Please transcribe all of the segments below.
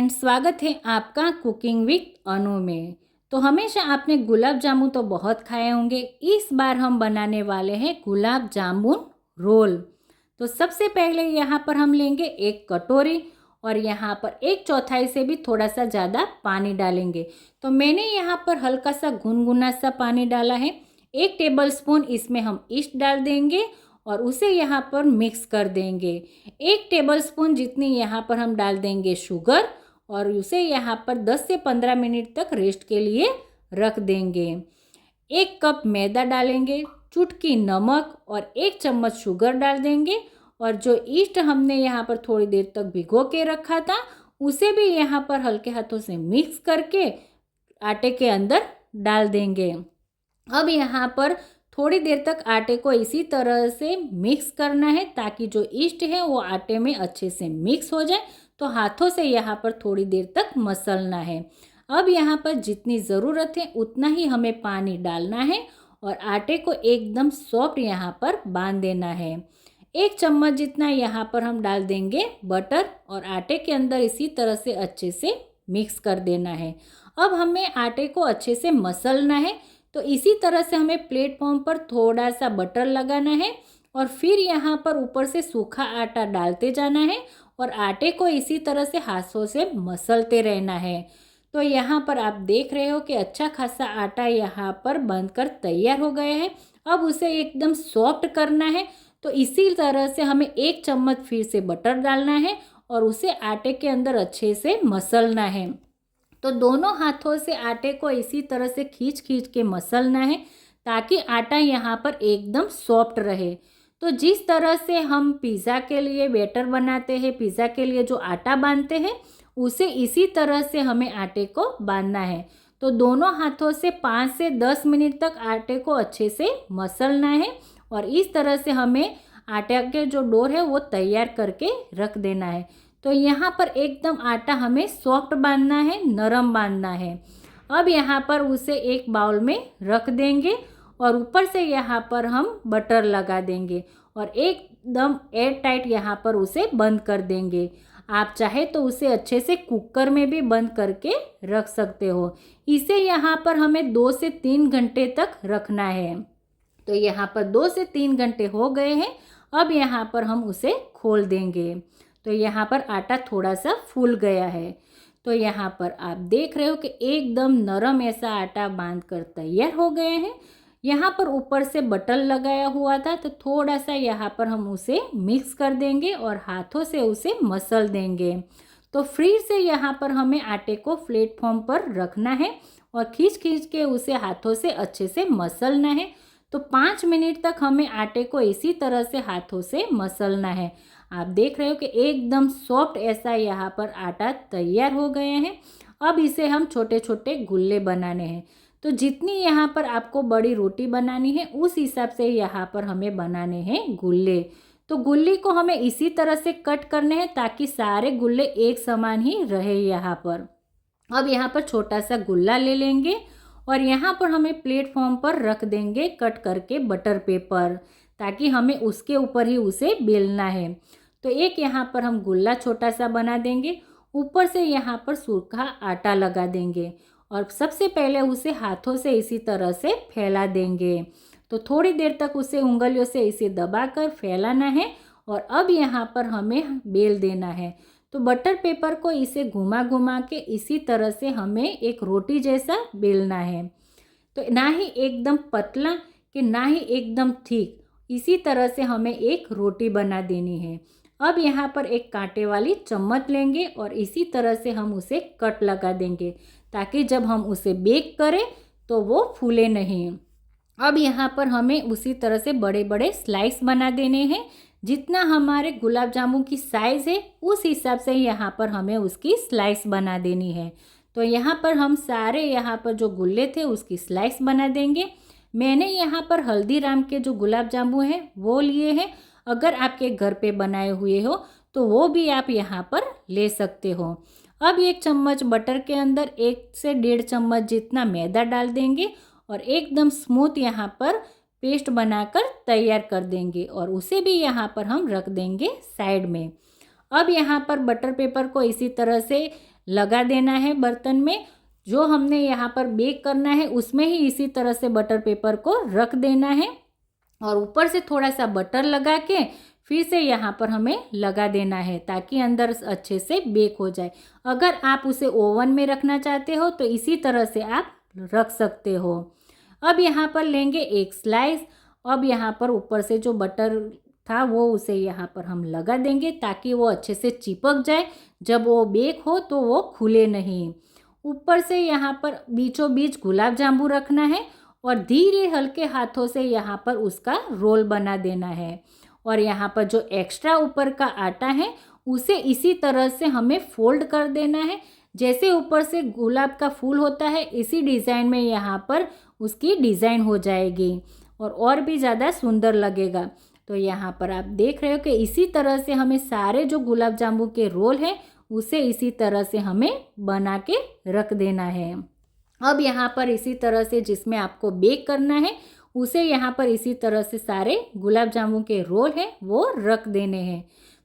Friends, स्वागत है आपका कुकिंग विद अनु में। तो हमेशा आपने गुलाब जामुन तो बहुत खाए होंगे। इस बार हम बनाने वाले हैं गुलाब जामुन रोल। तो सबसे पहले यहाँ पर हम लेंगे एक कटोरी और यहाँ पर एक चौथाई से भी थोड़ा सा ज़्यादा पानी डालेंगे। तो मैंने यहाँ पर हल्का सा गुनगुना सा पानी डाला है। 1 टेबलस्पून इसमें हम ईस्ट डाल देंगे और उसे यहाँ पर मिक्स कर देंगे। 1 टेबलस्पून जितनी यहाँ पर हम डाल देंगे शुगर और उसे यहाँ पर 10 से 15 मिनट तक रेस्ट के लिए रख देंगे। 1 कप मैदा डालेंगे, चुटकी नमक और 1 चम्मच शुगर डाल देंगे और जो ईस्ट हमने यहाँ पर थोड़ी देर तक भिगो के रखा था उसे भी यहाँ पर हल्के हाथों से मिक्स करके आटे के अंदर डाल देंगे। अब यहाँ पर थोड़ी देर तक आटे को इसी तरह से मिक्स करना है ताकि जो ईस्ट है वो आटे में अच्छे से मिक्स हो जाए। तो हाथों से यहाँ पर थोड़ी देर तक मसलना है। अब यहाँ पर जितनी ज़रूरत है उतना ही हमें पानी डालना है और आटे को एकदम सॉफ्ट यहाँ पर बांध देना है। 1 चम्मच जितना यहाँ पर हम डाल देंगे बटर और आटे के अंदर इसी तरह से अच्छे से मिक्स कर देना है। अब हमें आटे को अच्छे से मसलना है। तो इसी तरह से हमें प्लेटफॉर्म पर थोड़ा सा बटर लगाना है और फिर यहाँ पर ऊपर से सूखा आटा डालते जाना है और आटे को इसी तरह से हाथों से मसलते रहना है। तो यहाँ पर आप देख रहे हो कि अच्छा खासा आटा यहाँ पर बनकर तैयार हो गया है। अब उसे एकदम सॉफ्ट करना है। तो इसी तरह से हमें 1 चम्मच फिर से बटर डालना है और उसे आटे के अंदर अच्छे से मसलना है। तो दोनों हाथों से आटे को इसी तरह से खींच खींच के मसलना है ताकि आटा यहाँ पर एकदम सॉफ्ट रहे। तो जिस तरह से हम पिज़्ज़ा के लिए बैटर बनाते हैं, पिज़्ज़ा के लिए जो आटा बांधते हैं उसे इसी तरह से हमें आटे को बांधना है। तो दोनों हाथों से 5 से 10 मिनट तक आटे को अच्छे से मसलना है और इस तरह से हमें आटे के जो डो है वो तैयार करके रख देना है। तो यहाँ पर एकदम आटा हमें सॉफ्ट बांधना है, नरम बांधना है। अब यहाँ पर उसे एक बाउल में रख देंगे और ऊपर से यहाँ पर हम बटर लगा देंगे और एकदम एयर टाइट यहाँ पर उसे बंद कर देंगे। आप चाहे तो उसे अच्छे से कुकर में भी बंद करके रख सकते हो। इसे यहाँ पर हमें 2 से 3 घंटे तक रखना है। तो यहाँ पर 2 से 3 घंटे हो गए हैं। अब यहाँ पर हम उसे खोल देंगे। तो यहाँ पर आटा थोड़ा सा फूल गया है। तो यहाँ पर आप देख रहे हो कि एकदम नरम ऐसा आटा बांध कर तैयार हो गए हैं। यहाँ पर ऊपर से बटर लगाया हुआ था तो थोड़ा सा यहाँ पर हम उसे मिक्स कर देंगे और हाथों से उसे मसल देंगे। तो फिर से यहाँ पर हमें आटे को प्लेटफॉर्म पर रखना है और खींच खींच के उसे हाथों से अच्छे से मसलना है। तो 5 मिनट तक हमें आटे को इसी तरह से हाथों से मसलना है। आप देख रहे हो कि एकदम सॉफ्ट ऐसा यहाँ पर आटा तैयार हो गए हैं। अब इसे हम छोटे छोटे गुल्ले बनाने हैं। तो जितनी यहाँ पर आपको बड़ी रोटी बनानी है उस हिसाब से यहाँ पर हमें बनाने हैं गुल्ले। तो गुल्ली को हमें इसी तरह से कट करने हैं ताकि सारे गुल्ले एक समान ही रहे यहाँ पर। अब यहाँ पर छोटा सा गुल्ला ले लेंगे और यहाँ पर हमें प्लेटफॉर्म पर रख देंगे कट करके बटर पेपर ताकि हमें उसके ऊपर ही उसे बेलना है। तो एक यहाँ पर हम गुल्ला छोटा सा बना देंगे, ऊपर से यहाँ पर सूखा आटा लगा देंगे और सबसे पहले उसे हाथों से इसी तरह से फैला देंगे। तो थोड़ी देर तक उसे उंगलियों से इसे दबाकर फैलाना है और अब यहाँ पर हमें बेल देना है। तो बटर पेपर को इसे घुमा घुमा के इसी तरह से हमें एक रोटी जैसा बेलना है। तो ना ही एकदम पतला कि ना ही एकदम थिक, इसी तरह से हमें एक रोटी बना देनी है। अब यहाँ पर एक कांटे वाली चम्मच लेंगे और इसी तरह से हम उसे कट लगा देंगे ताकि जब हम उसे बेक करें तो वो फूले नहीं। अब यहाँ पर हमें उसी तरह से बड़े बड़े स्लाइस बना देने हैं। जितना हमारे गुलाब जामुन की साइज़ है उस हिसाब से यहाँ पर हमें उसकी स्लाइस बना देनी है। तो यहाँ पर हम सारे यहाँ पर जो गुल्ले थे उसकी स्लाइस बना देंगे। मैंने यहाँ पर हल्दीराम के जो गुलाब जामुन हैं वो लिए हैं। अगर आपके घर पे बनाए हुए हो तो वो भी आप यहाँ पर ले सकते हो। अब 1 चम्मच बटर के अंदर 1 से 1.5 चम्मच जितना मैदा डाल देंगे और एकदम स्मूथ यहाँ पर पेस्ट बनाकर तैयार कर देंगे और उसे भी यहाँ पर हम रख देंगे साइड में। अब यहाँ पर बटर पेपर को इसी तरह से लगा देना है बर्तन में। जो हमने यहाँ पर बेक करना है उसमें ही इसी तरह से बटर पेपर को रख देना है और ऊपर से थोड़ा सा बटर लगा के फिर से यहाँ पर हमें लगा देना है ताकि अंदर अच्छे से बेक हो जाए। अगर आप उसे ओवन में रखना चाहते हो तो इसी तरह से आप रख सकते हो। अब यहाँ पर लेंगे एक स्लाइस। अब यहाँ पर ऊपर से जो बटर था वो उसे यहाँ पर हम लगा देंगे ताकि वो अच्छे से चिपक जाए। जब वो बेक हो तो वो खुले नहीं। ऊपर से यहाँ पर बीचों बीच गुलाब जामुन रखना है और धीरे हल्के हाथों से यहाँ पर उसका रोल बना देना है। और यहाँ पर जो एक्स्ट्रा ऊपर का आटा है उसे इसी तरह से हमें फोल्ड कर देना है। जैसे ऊपर से गुलाब का फूल होता है इसी डिज़ाइन में यहाँ पर उसकी डिज़ाइन हो जाएगी और भी ज़्यादा सुंदर लगेगा। तो यहाँ पर आप देख रहे हो कि इसी तरह से हमें सारे जो गुलाब जामुन के रोल हैं उसे इसी तरह से हमें बना के रख देना है। अब यहाँ पर इसी तरह से जिसमें आपको बेक करना है उसे यहाँ पर इसी तरह से सारे गुलाब जामुन के रोल हैं वो रख देने हैं।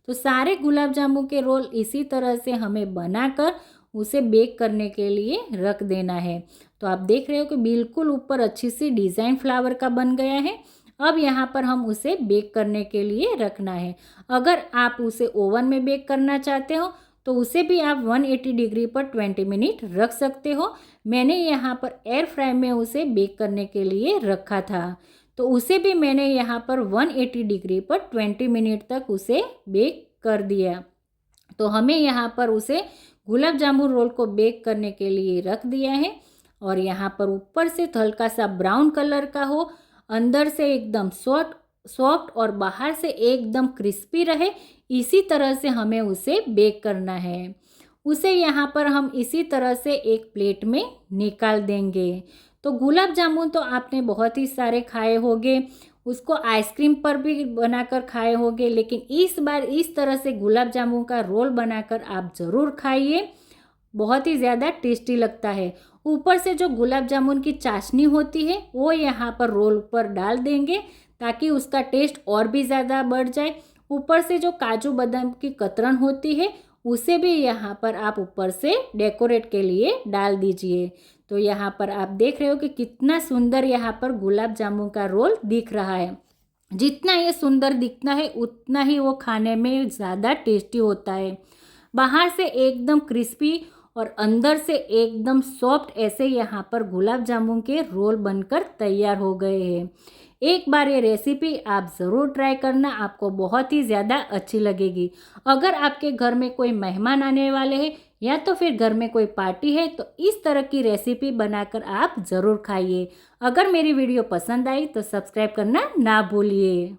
तो सारे गुलाब जामुन के रोल इसी तरह से हमें बनाकर उसे बेक करने के लिए रख देना है। तो आप देख रहे हो कि बिल्कुल ऊपर अच्छी सी डिज़ाइन फ्लावर का बन गया है। अब यहाँ पर हम उसे बेक करने के लिए रखना है। अगर आप उसे ओवन में बेक करना चाहते हो तो उसे भी आप 180 डिग्री पर 20 मिनट रख सकते हो। मैंने यहाँ पर एयर फ्राई में उसे बेक करने के लिए रखा था तो उसे भी मैंने यहाँ पर 180 डिग्री पर 20 मिनट तक उसे बेक कर दिया। तो हमें यहाँ पर उसे गुलाब जामुन रोल को बेक करने के लिए रख दिया है। और यहाँ पर ऊपर से हल्का सा ब्राउन कलर का हो, अंदर से एकदम सॉफ्ट और बाहर से एकदम क्रिस्पी रहे, इसी तरह से हमें उसे बेक करना है। उसे यहाँ पर हम इसी तरह से एक प्लेट में निकाल देंगे। तो गुलाब जामुन तो आपने बहुत ही सारे खाए होंगे, उसको आइसक्रीम पर भी बनाकर खाए होंगे, लेकिन इस बार इस तरह से गुलाब जामुन का रोल बनाकर आप ज़रूर खाइए। बहुत ही ज़्यादा टेस्टी लगता है। ऊपर से जो गुलाब जामुन की चाशनी होती है वो यहाँ पर रोल पर डाल देंगे ताकि उसका टेस्ट और भी ज़्यादा बढ़ जाए। ऊपर से जो काजू बादाम की कतरन होती है उसे भी यहाँ पर आप ऊपर से डेकोरेट के लिए डाल दीजिए। तो यहाँ पर आप देख रहे हो कि कितना सुंदर यहाँ पर गुलाब जामुन का रोल दिख रहा है। जितना ये सुंदर दिखना है उतना ही वो खाने में ज़्यादा टेस्टी होता है। बाहर से एकदम क्रिस्पी और अंदर से एकदम सॉफ्ट, ऐसे यहाँ पर गुलाब जामुन के रोल बनकर तैयार हो गए हैं। एक बार ये रेसिपी आप ज़रूर ट्राई करना, आपको बहुत ही ज़्यादा अच्छी लगेगी। अगर आपके घर में कोई मेहमान आने वाले हैं या तो फिर घर में कोई पार्टी है तो इस तरह की रेसिपी बनाकर आप ज़रूर खाइए। अगर मेरी वीडियो पसंद आई तो सब्सक्राइब करना ना भूलिए।